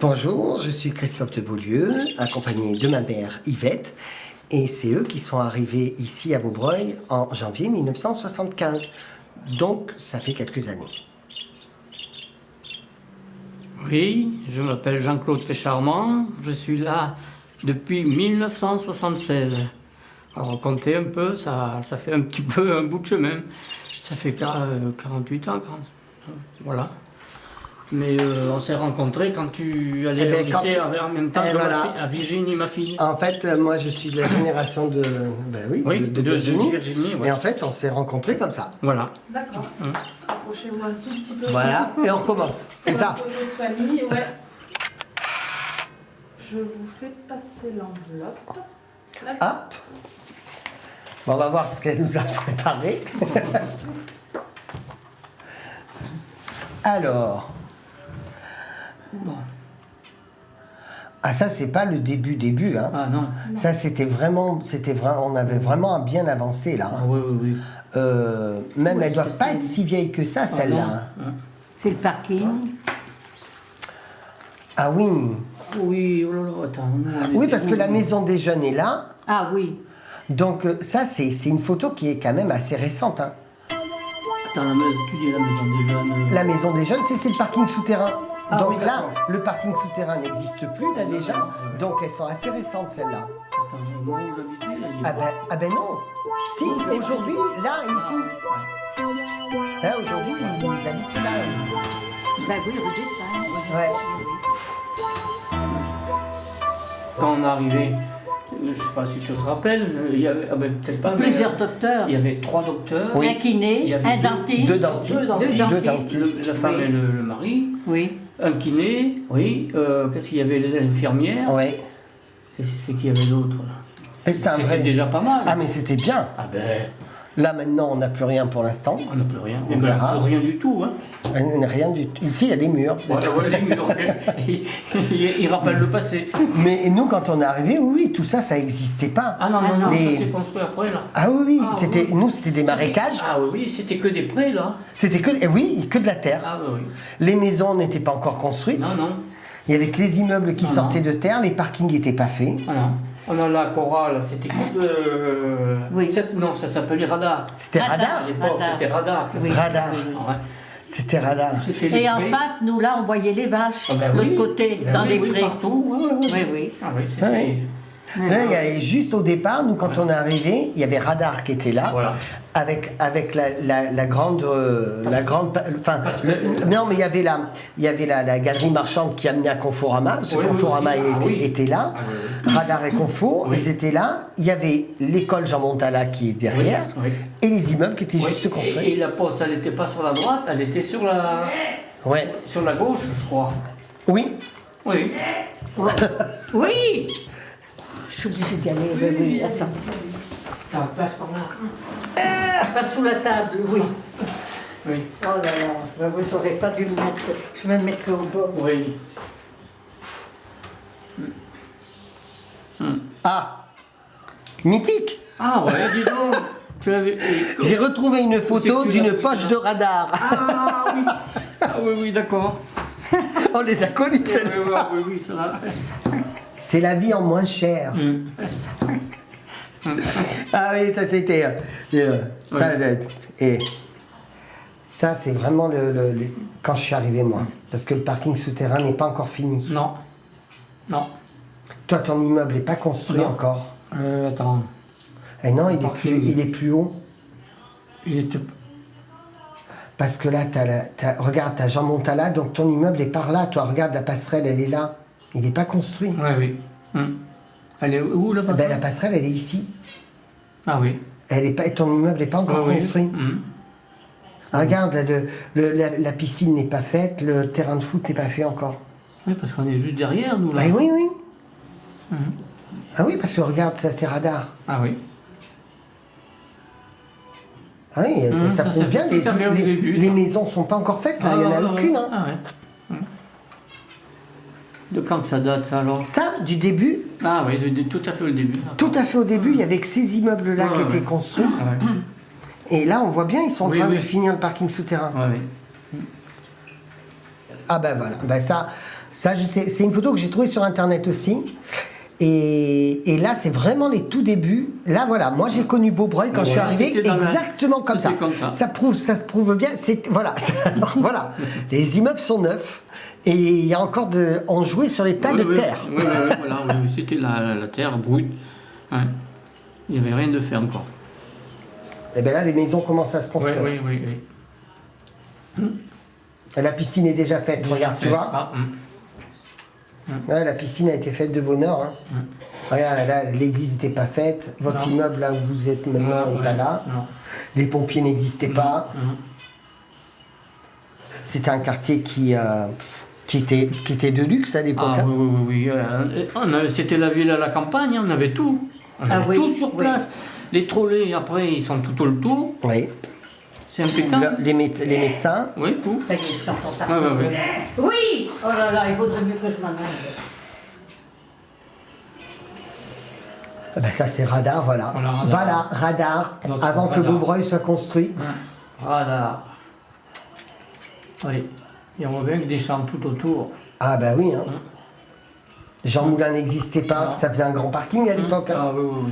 Bonjour, je suis Christophe de Beaulieu, accompagné de ma mère Yvette, et c'est eux qui sont arrivés ici à Beaubreuil en janvier 1975. Donc, ça fait quelques années. Oui, je m'appelle Jean-Claude Pécharmant, je suis là depuis 1976. Alors, comptez un peu, ça fait un petit peu un bout de chemin. Ça fait 48 ans, voilà. Mais on s'est rencontrés quand tu allais au lycée en même temps que voilà. à Virginie, ma fille. En fait, moi, je suis de la génération de, de Virginie. Ouais. Et en fait, on s'est rencontrés comme ça. Voilà. D'accord. Approchez-vous un tout petit peu. Voilà, et on recommence. C'est ça. Photo de famille, ouais. Je vous fais passer l'enveloppe. Hop. Bon, on va voir ce qu'elle nous a préparé. Alors. Bon. Ah, ça, c'est pas le début, hein. Ah non. Ça, on avait vraiment bien avancé, là. Ah, oui, oui, oui. Même, Ouais, elles doivent pas être si vieilles que ça, celles-là. Ah, C'est le parking. Ah oui. oui, oh là là, attends. Oui, parce que la maison des jeunes est là. Ah oui. Donc, ça, c'est une photo qui est quand même assez récente, hein. Attends, tu dis la maison des jeunes. La maison des jeunes, c'est le parking souterrain. Ah Donc oui, là, d'accord. le parking souterrain n'existe plus, là, déjà. Donc, elles sont assez récentes, celles-là. Attends, moi où j'habite, là, il y a- Ah ben non. Si, aujourd'hui, là, ici. Là, aujourd'hui, ils habitent là. Bah oui, rue des Saints. Ouais. Quand on est arrivé, je ne sais pas si tu te rappelles, il y avait, peut-être pas, mais, Plusieurs docteurs. il y avait 3 docteurs, Oui. Un Il kiné, y avait un dentiste. Deux dentistes. Deux dentistes. la femme Oui. et le mari, Oui. un kiné, oui, qu'est-ce qu'il y avait, les infirmières, Ouais. qu'est-ce que c'est qu'il y avait d'autre là? Et c'est un C'était vrai. déjà pas mal. Ah, mais c'était bien. Ah ben, Là, maintenant, on n'a plus rien pour l'instant. on n'a plus rien, On verra. plus rien du tout, hein. Rien du tout. Ici, il y a les murs. Voilà, ouais, les murs, il rappelle le passé. Mais nous, quand on est arrivé, oui, tout ça, ça n'existait pas. Ah non, non, non, Les- ça s'est construit après là. Ah oui, oui, Ah, c'était, oui. nous, c'était des marécages. Ah oui, oui, c'était que des prés là. C'était que, oui, que de la terre. Ah oui, Les maisons n'étaient pas encore construites. non, non. Il y avait que les immeubles qui Non, sortaient non. de terre, les parkings n'étaient pas faits. Ah non. On a la chorale, c'était Oui. Non, ça s'appelait radar. C'était Radar. radar. À l'époque, Radar. c'était radar. Ça Oui. s'appelait. Radar. Ouais. C'était radar. C'était les Et en prés. face, nous, là, on voyait les vaches. Ah ben L'autre oui. côté, Ben dans oui, les oui, prés. partout. Ouais, ouais, ouais. Oui, oui. Ah oui, c'était. Ouais. Là, il y avait juste au départ, nous, quand on est arrivé, il y avait radar qui était là. Voilà. Avec la grande, enfin, non, mais il y avait la galerie marchande qui amenait à Conforama, parce que Oui, oui, Conforama aussi. Ah, oui. était là, Ah, oui, Radar et Confo, Oui. ils étaient là, il y avait l'école Jean Montala qui est derrière, Oui. et les immeubles qui étaient Oui, juste et construits. la poste, elle n'était pas sur la droite, elle était sur la gauche, je crois. Oui, Oui. Oui. Je suis obligée d'y aller. Oui, oui. Attends. Ça passe par là. Pas sous la table, oui. Oui. Oh là là, vous n'aurez pas dû me mettre. Je me mettrai au bord. Oui. ah, mythique. Ah ouais, dis donc. Tu l'avais. J'ai retrouvé une photo tu d'une l'as- poche de radar. Ah oui. Ah oui, oui, d'accord. On les a connus, Oui, celles-là. oui, oui, ça va. C'est la vie en moins cher. Ah oui, ça c'était. Et ça, c'est vraiment quand je suis arrivé, moi. Parce que le parking souterrain n'est pas encore fini. Non. Non. Toi, ton immeuble n'est pas construit Non. encore. Attends. Eh non, Parking. il est plus haut. Il était. Parce que là, regarde, t'as Jean Montala, donc ton immeuble est par là. Toi, regarde, la passerelle, elle est là. Il n'est pas construit. Oui, oui. Elle est où là-bas? Ben, la passerelle, elle est ici. Ah oui. Elle est pas, et ton immeuble n'est pas encore Oui, oui. construit. Regarde, la piscine n'est pas faite, le terrain de foot n'est pas fait encore. Oui, parce qu'on est juste derrière nous là. Ah oui, oui. Ah oui, parce que regarde, ça c'est radar. Ah oui. Ah oui, ça ça, prouve c'est bien, tout à fait au début, ça. les maisons sont pas encore faites, là, il n'y en a ouais, aucune. ouais. Hein. Ah ouais. De quand ça date ça alors? Ça, du début, Ah oui, tout à fait au début. D'accord. tout à fait au début, il y avait que ces immeubles-là Ouais, qui ouais. étaient construits. Ah ouais. Et là, on voit bien, ils sont en Oui, train de oui. finir le parking souterrain. Ouais, oui. Ah ben voilà, ben ça, Ça, je sais, c'est une photo que j'ai trouvée sur Internet aussi. Et là, c'est vraiment les tout débuts. Là, voilà, moi j'ai connu Beaubreuil quand je suis arrivé c'était dans la- exactement comme ça. c'était comme ça. Ça se prouve bien. Voilà, voilà. Les immeubles sont neufs et il y a encore on jouait sur les tas de terre. Oui, voilà, oui, c'était la terre brute. Ouais. Il n'y avait rien de fait encore. Et bien là, les maisons commencent à se Oui, construire. oui. Et la piscine est déjà faite. Regarde, tu vois. Ah, Ouais, la piscine a été faite de bonne heure. Hein. Regarde, là, l'église n'était pas faite. Votre Non. immeuble, là où vous êtes maintenant, n'est pas là. Non. Les pompiers n'existaient pas. Non. C'était un quartier qui était de luxe à l'époque. Ah hein. oui. C'était la ville à la campagne, on avait tout. On Ah avait oui, tout sur oui. place. Les trolley, après, ils sont tout autour. Oui. C'est impeccable. Les médecins. Oui, tout. Ça y est, je t'entends ça. Ouais. Oui. Oh là là, il vaudrait mieux que je m'en aille. Ah ben ça, c'est Radar, voilà. Voilà, Radar. Voilà, Radar, Notre avant que Radar. Beaubreuil soit construit. Voilà. Oui. Il y a avec des champs tout autour. Ah ben oui. Hein. Jean Moulin n'existait pas. Non. Ça faisait un grand parking à l'époque. Hein. Ah oui.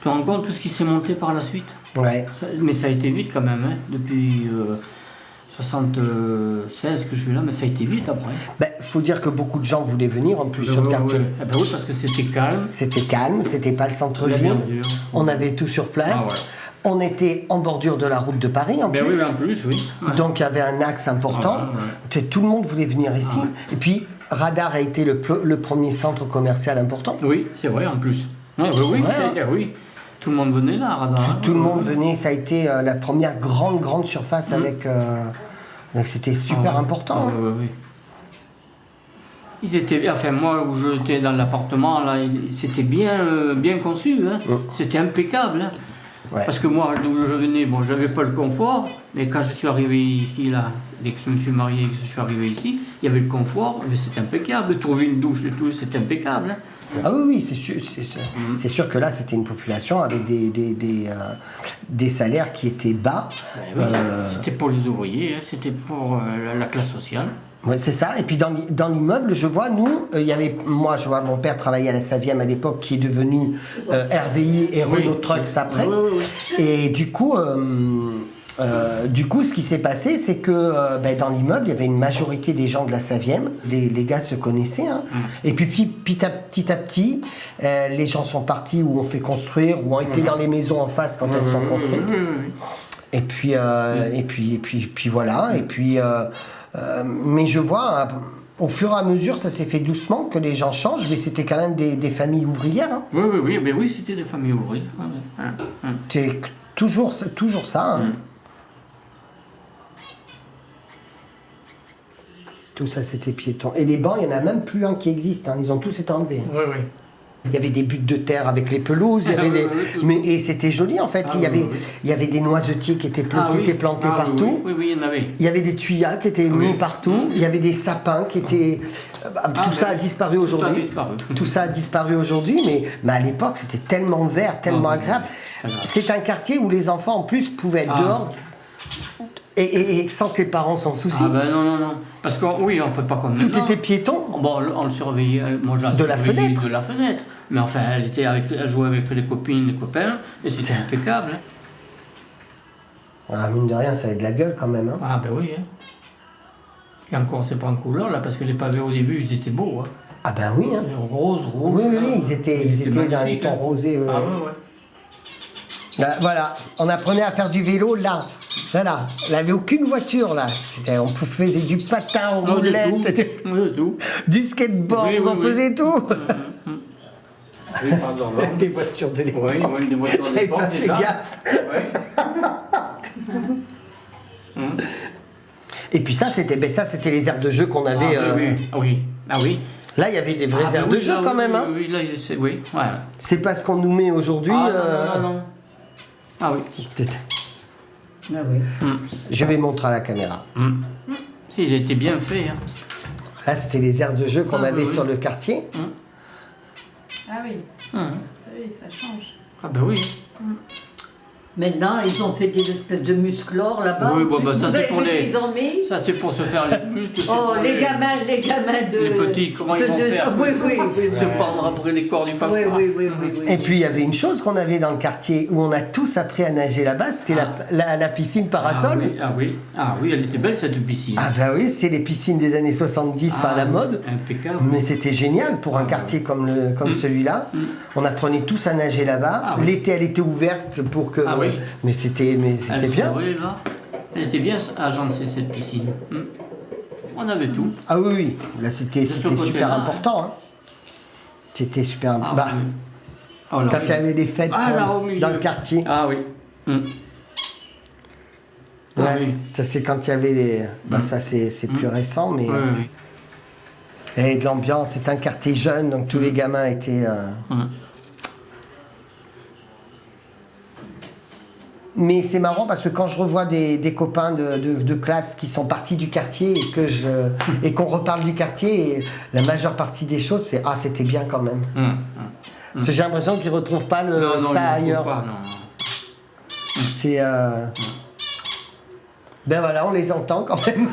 Tu te rends compte tout ce qui s'est monté par la suite? Ouais. Mais ça a été vite quand même, hein. Depuis 76 que je suis là, mais ça a été vite après. Ben, faut dire que beaucoup de gens voulaient venir en plus sur le quartier. Eh ben oui, parce que c'était calme. C'était calme, c'était pas le La centre-ville. verdure. On avait tout sur place. Ah ouais. On était en bordure de la route de Paris en Ben plus. oui, en plus, oui. Ouais. Donc il y avait un axe important. Ah ouais. Tout le monde voulait venir ici. Et puis Radar a été le premier centre commercial important. Oui, c'est vrai en plus. Ouais, oui, vrai, c'est- oui. Tout le monde venait là, Radar. hein. Tout le monde Ouais. venait. Ça a été la première grande surface avec. Donc c'était super Ah, important. ah, oui. Ils étaient, enfin moi où j'étais dans l'appartement là, c'était bien conçu, hein. C'était impeccable. Hein. Ouais. Parce que moi d'où je venais, bon j'avais pas le confort, mais quand je suis arrivé ici là, dès que je me suis marié et que je suis arrivé ici, il y avait le confort, mais c'était impeccable. Trouver une douche et tout, c'était impeccable. Hein. Ah oui, c'est sûr, c'est sûr que là c'était une population avec des salaires qui étaient bas. Oui, c'était pour les ouvriers, hein, c'était pour la classe sociale. Ouais, c'est ça. Et puis dans l'immeuble, je vois, nous, il y avait, moi, je vois mon père travaillait à la Savième à l'époque, qui est devenu RVI et Renault Trucks après. Oui. Et du coup, ce qui s'est passé, c'est que dans l'immeuble, il y avait une majorité des gens de la Savième. Les gars se connaissaient. Hein. Et puis petit à petit, les gens sont partis ou ont fait construire ou ont été dans les maisons en face quand elles sont construites. Et puis, puis voilà. Et puis, mais je vois, au fur et à mesure, ça s'est fait doucement que les gens changent, mais c'était quand même des familles ouvrières. Hein. Oui, c'était des familles ouvrières. C'est toujours ça. Hein. Tout ça, c'était piéton. Et les bancs, il n'y en a même plus un qui existe. Hein. Ils ont tous été enlevés. Hein. Oui. Il y avait des buttes de terre avec les pelouses, il y avait et c'était joli en fait. Il y avait des noisetiers qui étaient plantés partout. Oui, il y en avait. Il y avait des tuyas qui étaient mis partout. Il y avait des sapins qui étaient. Tout ça a disparu aujourd'hui. Tout ça a disparu aujourd'hui, mais à l'époque c'était tellement vert, tellement agréable. C'est un quartier où les enfants en plus pouvaient être dehors et sans que les parents s'en soucient. Ah ben non. Parce qu'on on ne fait pas comme Tout maintenant. était piéton. Bon, on le surveillait, moi je la De la surveillais fenêtre. de la fenêtre. Mais enfin, elle jouait avec les copines, les copains, et c'était impeccable. Hein. Ah, mine de rien, ça avait de la gueule quand même. Hein. Ah ben oui. Hein. Et encore, c'est pas en couleur là, parce que les pavés au début, ils étaient beaux. Hein. Ah ben oui. Hein. Rose, rouge. Oui, ils étaient dans les magnifiques, tons hein. rosés. Ah ouais. Là, voilà, on apprenait à faire du vélo là. Voilà, il n'avait aucune voiture là. On faisait du patin aux Non, du roulettes, tout. Du tout. du skateboard, Oui, on faisait tout. Oui, pardon. Des voitures de l'époque. Oui, des voitures de J'avais l'époque, pas fait déjà. gaffe. Ouais. Et puis ça, c'était les aires de jeu qu'on avait. Ah oui. Là, il y avait des vraies aires de jeu quand même. Hein. Oui, là, oui. Ouais. C'est pas ce qu'on nous met aujourd'hui. Non. Ah oui. Ah oui. Je vais montrer à la caméra. Si, ils étaient bien faits. Hein. Là, c'était les aires de jeu qu'on avait oui. sur le quartier. Ah oui, Hum. ça change. Ah ben oui. Maintenant, ils ont fait des espèces de musclors là-bas. Oui, bon, bah, ça, Vous c'est avez pour vu ce les- qu'ils ont mis? Ça, c'est pour se faire les muscles. c'est Oh, pour les gamins de... Les petits, comment ils vont faire Oui, oui, oui. Se pendre après les corps du papa. Oui, oui, oui, oui, oui. Et puis il y avait une chose qu'on avait dans le quartier où on a tous appris à nager là-bas, c'est la piscine parasol. Ah oui, elle était belle cette piscine. Ah bah oui, c'est les piscines des années 70 à la mode. Impeccable. Mais c'était génial pour un quartier comme celui-là. On apprenait tous à nager là-bas. Ah oui. L'été, elle était ouverte pour que. Ah oui. Mais c'était bien. Oui, là. Elle était bien agencée cette piscine. On avait tout. Ah oui, oui. Là, c'était ce super côté-là, important. Hein. C'était super important. Ah, oui. Oh, là, Quand oui. il y avait des fêtes Là, au milieu. dans le quartier. Ah oui. Ah, Ouais. oui. Ça, c'est quand il y avait les. Ça, c'est plus récent, mais. Oui, oui. Et de l'ambiance, c'est un quartier jeune, donc tous les gamins étaient. Mais c'est marrant parce que quand je revois des copains de classe qui sont partis du quartier et qu'on reparle du quartier, et la majeure partie des choses, c'est ah, c'était bien quand même. Parce que j'ai l'impression qu'ils ne retrouvent pas Non, ça ils ne ailleurs. pas, non. C'est. Ben voilà, on les entend quand même.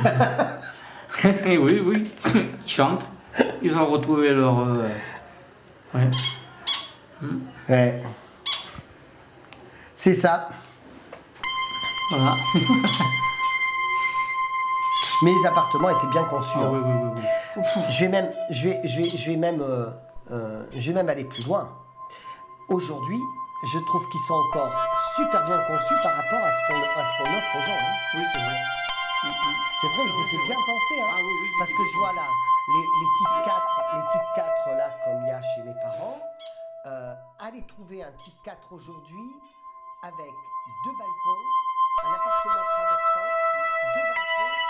Eh oui, oui. Ils chantent. Ils ont retrouvé leur... Ouais. Ouais. C'est ça. Voilà. Mais les appartements étaient bien conçus. Ah, hein. oui, oui, oui, oui. Je vais même aller plus loin. Aujourd'hui, je trouve qu'ils sont encore super bien conçus par rapport à ce qu'on offre aux gens. Hein. Oui, c'est vrai. C'est vrai, ils étaient bien pensés. Hein. Ah oui, oui. Parce que je vois là, les types 4 là, comme il y a chez mes parents, allez trouver un type 4 aujourd'hui avec 2 balcons, un appartement traversant, 2 balcons